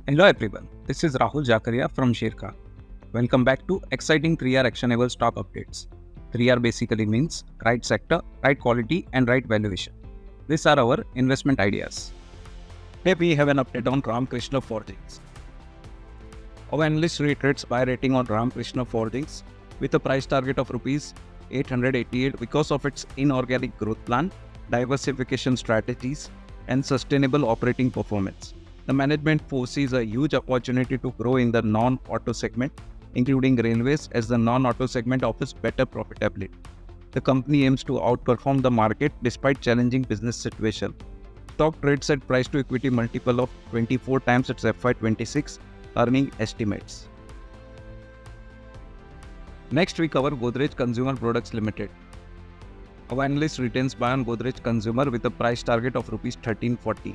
Hello everyone, this is Rahul Jakaria from Sharekhan. Welcome back to exciting 3R actionable stock updates. 3R basically means right sector, right quality and right valuation. These are our investment ideas. Here we have an update on Ramkrishna Forgings. Our analyst reiterates buy rating on Ramkrishna Forgings with a price target of Rs 888 because of its inorganic growth plan, diversification strategies and sustainable operating performance. The management foresees a huge opportunity to grow in the non-auto segment, including railways, as the non-auto segment offers better profitability. The company aims to outperform the market despite challenging business situation. Stock trades at price to equity multiple of 24 times its FY26 earning estimates. Next we cover Godrej Consumer Products Limited. Our analyst retains buy on Godrej Consumer with a price target of Rs 1340.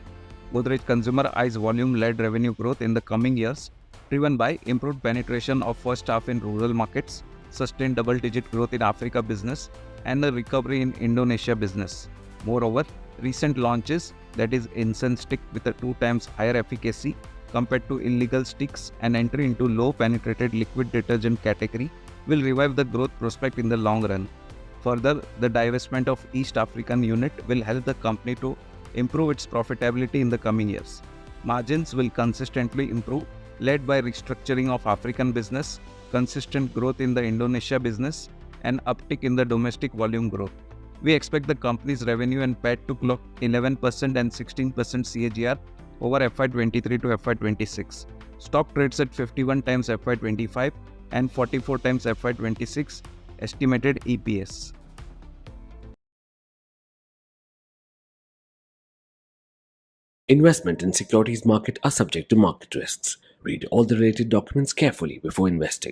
Godrej Consumer eyes volume-led revenue growth in the coming years, driven by improved penetration of first half in rural markets, sustained double-digit growth in Africa business, and a recovery in Indonesia business. Moreover, recent launches, that is incense stick with a 2 times higher efficacy compared to illegal sticks and entry into low-penetrated liquid detergent category, will revive the growth prospect in the long run. Further, the divestment of East African unit will help the company to improve its profitability in the coming years. Margins will consistently improve, led by restructuring of African business, consistent growth in the Indonesia business, and uptick in the domestic volume growth. We expect the company's revenue and PAT to clock 11% and 16% CAGR over FY23 to FY26. Stock trades at 51 times FY25 and 44 times FY26 estimated EPS. Investment in securities market are subject to market risks. Read all the related documents carefully before investing.